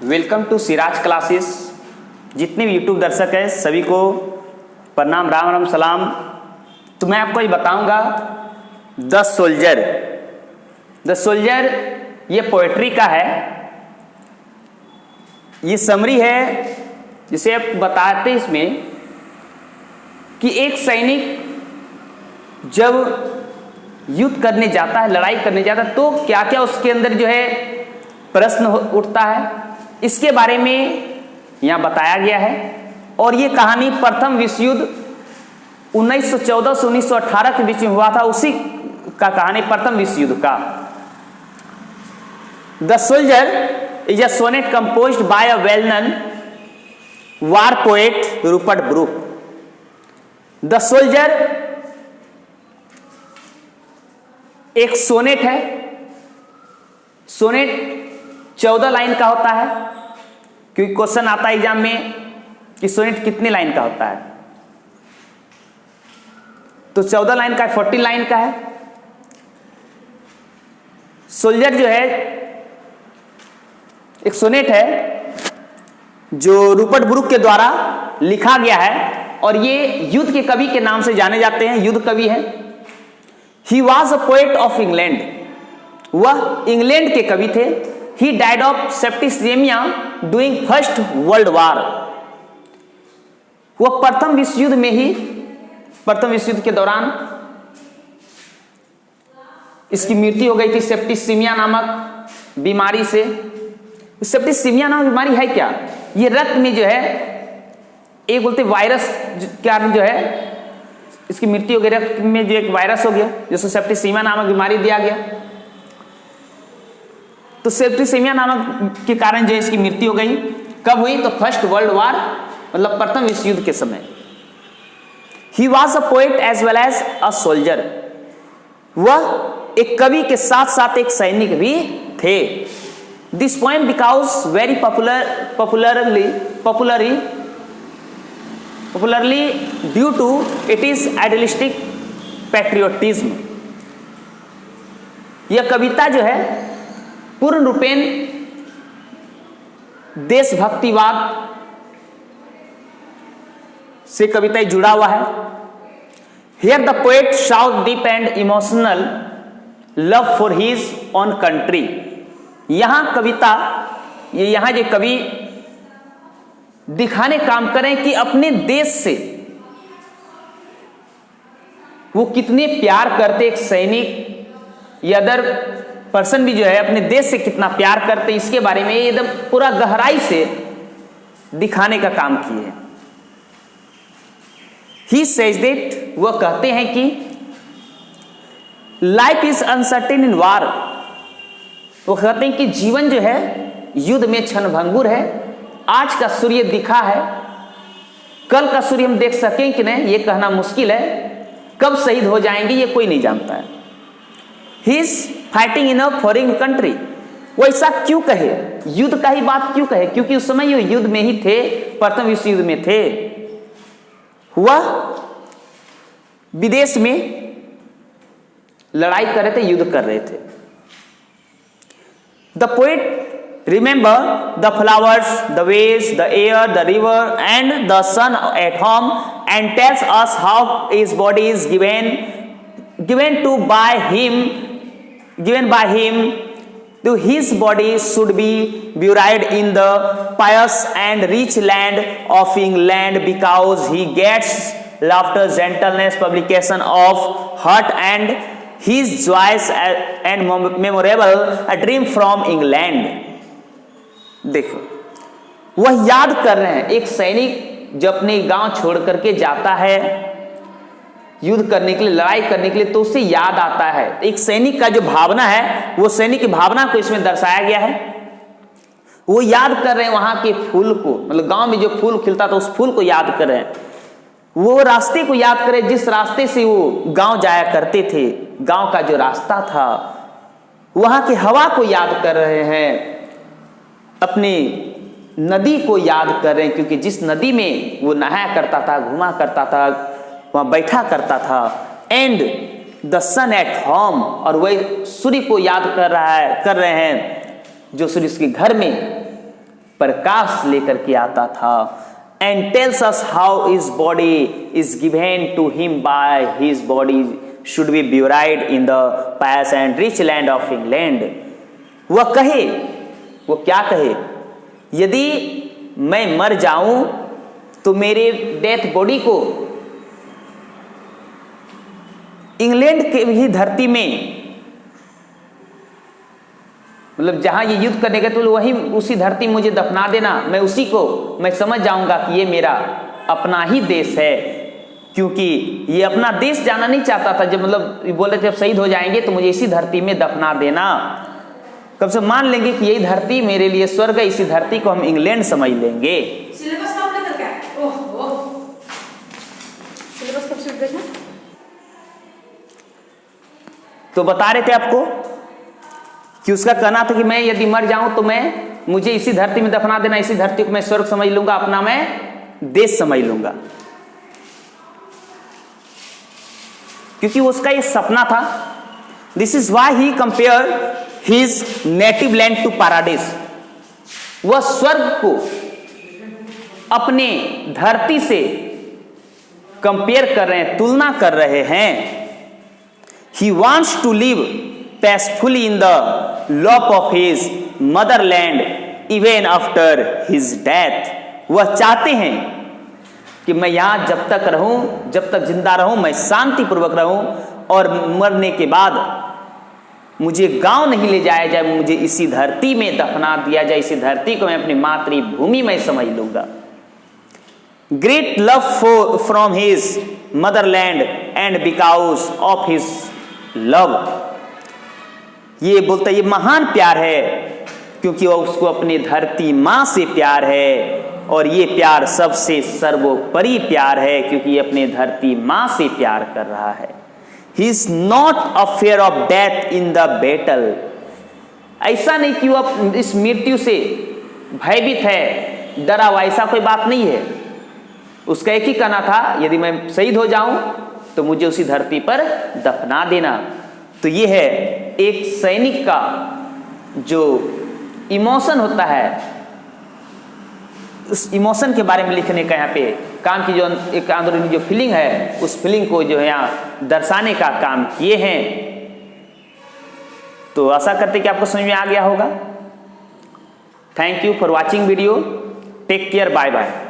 Welcome to Siraj classes. जितने भी YouTube दर्शक हैं सभी को प्रणाम, राम राम सलाम। तो मैं आपको ये बताऊंगा द सोल्जर। द सोल्जर ये पोएट्री का है, ये समरी है जिसे आप बताते हैं इसमें कि एक सैनिक जब युद्ध करने जाता है, लड़ाई करने जाता है, तो क्या क्या उसके अंदर जो है प्रश्न उठता है, इसके बारे में यहाँ बताया गया है। और ये कहानी प्रथम विश्व युद्ध 1914 से 1918 के बीच में हुआ था, उसी का कहानी प्रथम विश्व युद्ध का। The soldier is a sonnet composed by a well known war poet Rupert Brooke. The soldier एक सोनेट है। सोनेट 14 लाइन का होता है, क्योंकि क्वेश्चन आता है एग्जाम में कि सोनेट कितने लाइन का होता है, तो 14 लाइन का है, 40 लाइन का है। सोल्जर जो है एक सोनेट है जो रूपर्ट ब्रूक के द्वारा लिखा गया है, और ये युद्ध के कवि के नाम से जाने जाते हैं, युद्ध कवि है। ही was a poet of England, वह इंग्लैंड के कवि थे। He died of septicaemia doing first world war, वह प्रथम विश्व युद्ध में ही, प्रथम विश्व युद्ध के दौरान इसकी मृत्यु हो गई थी सेप्टिसेमिया नामक बीमारी से। सेप्टिसेमिया नामक बीमारी है क्या? ये रक्त में जो है एक बोलते वायरस के कारण जो है इसकी मृत्यु हो गई। रक्त में जो एक वायरस हो गया जिसको सेप्टिसेमिया नामक बीमारी दिया गया, तो सेप्टिसेमिया नामक के कारण जो इसकी मृत्यु हो गई। कब हुई? तो फर्स्ट वर्ल्ड वार, मतलब प्रथम विश्व युद्ध के समय। He was a poet as well as a soldier, वह एक कवि के साथ साथ एक सैनिक भी थे। This poem because very popularly due to it is idealistic patriotism. यह कविता जो है पूर्ण रूपेण देशभक्तिवाद से कविता जुड़ा हुआ है। Here the poet shout deep and emotional love for his own country. यहां कविता, यहां जो कवि दिखाने काम करें कि अपने देश से वो कितने प्यार करते, एक सैनिक या अदर पर्सन भी जो है अपने देश से कितना प्यार करते, इसके बारे में एकदम पूरा गहराई से दिखाने का काम किए हैं। ही सेज दैट, वह कहते हैं कि लाइफ इज अनसर्टेन इन वार। वो कहते हैं कि जीवन जो है युद्ध में क्षणभंगुर है। आज का सूर्य दिखा है, कल का सूर्य हम देख सकें कि नहीं ये कहना मुश्किल है। कब शहीद हो जाएंगे ये कोई नहीं जानता है। He is fighting in a foreign country. वो ऐसा क्यों कहे, युद्ध का ही बात क्यों कहे? क्योंकि उस समय ये युद्ध में ही थे, प्रथम विश्व युद्ध में थे। वह विदेश में लड़ाई कर रहे थे, युद्ध कर रहे थे। The poet remember the flowers, the waves, the air, the river and the sun at home, and tells us how his body is given by him to his body should be buried in the pious and rich land of England, because he gets laughter, gentleness, publication of heart, and his joys and memorable a dream from England। देखो, वह याद कर रहे हैं, एक सैनिक जो अपने गांव छोड़ करके जाता है युद्ध करने के लिए, लड़ाई करने के लिए, तो उसे याद आता है। एक सैनिक का जो भावना है, वो सैनिक की भावना को इसमें दर्शाया गया है। वो याद कर रहे हैं वहां के फूल को, मतलब गांव में जो फूल खिलता था उस फूल को याद कर रहे हैं। वो रास्ते को याद करें जिस रास्ते से वो गांव जाया करते थे, गांव का जो रास्ता था, वहां की हवा को याद कर रहे हैं, अपनी नदी को याद कर रहे हैं, क्योंकि जिस नदी में वो नहाया करता था, घुमा करता था, वहां बैठा करता था। And the sun at home, और वही सूर्य को याद कर रहे हैं जो सूर्य उसके घर में प्रकाश लेकर के आता था। And tells us how his body is given to him by his body should be buried in the pious and rich land of England. वह कहे, वो क्या कहे, यदि मैं मर जाऊं तो मेरे डेथ बॉडी को इंग्लैंड के ही धरती में, मतलब जहां ये युद्ध करने गए तो वहीं उसी धरती मुझे दफना देना, मैं उसी को मैं समझ जाऊंगा कि ये मेरा अपना ही देश है, क्योंकि ये अपना देश जाना नहीं चाहता था। जब मतलब बोले जब शहीद हो जाएंगे तो मुझे इसी धरती में दफना देना, कब से मान लेंगे कि यही धरती मेरे लिए स्वर्ग है, इसी धरती को हम इंग्लैंड समझ लेंगे। सिलेबस कब लेकर के आए? ओह सिलेबस कब से देखना? तो बता रहे थे आपको कि उसका कहना था कि मैं यदि मर जाऊं तो मुझे इसी धरती में दफना देना, इसी धरती को मैं स्वर्ग समझ लूंगा, अपना मैं देश समझ लूंगा, क्योंकि उसका ये सपना था। This is why he compare his native land to paradise. वह स्वर्ग को अपने धरती से कंपेयर कर रहे हैं, तुलना कर रहे हैं। He wants to live peacefully in the lap of his motherland even after his death. वह चाहते हैं कि मैं यहां जब तक रहूं, जब तक जिंदा रहूं, मैं शांति पूर्वक रहूं, और मरने के बाद मुझे गांव नहीं ले जाया जाए, मुझे इसी धरती में दफना दिया जाए, इसी धरती को मैं अपनी मातृभूमि में समझ लूंगा। Great love from his Motherland and because of his love, ये बोलता है ये महान प्यार है क्योंकि वह उसको अपनी धरती मां से प्यार है, और ये प्यार सबसे सर्वोपरि प्यार है क्योंकि ये अपने धरती मां से प्यार कर रहा है। He is not affair of death in the battle. ऐसा नहीं कि वह इस मृत्यु से भयभीत है, डरा हुआ, ऐसा कोई बात नहीं है। उसका एक ही कहना था, यदि मैं शहीद हो जाऊं तो मुझे उसी धरती पर दफना देना। तो ये है एक सैनिक का जो इमोशन होता है, उस इमोशन के बारे में लिखने का यहाँ पे काम की, जो एक अंदरूनी जो फीलिंग है, उस फीलिंग को जो है यहाँ दर्शाने का काम किए हैं। तो आशा करते कि आपको समझ में आ गया होगा। Thank you for watching video, take care, bye bye.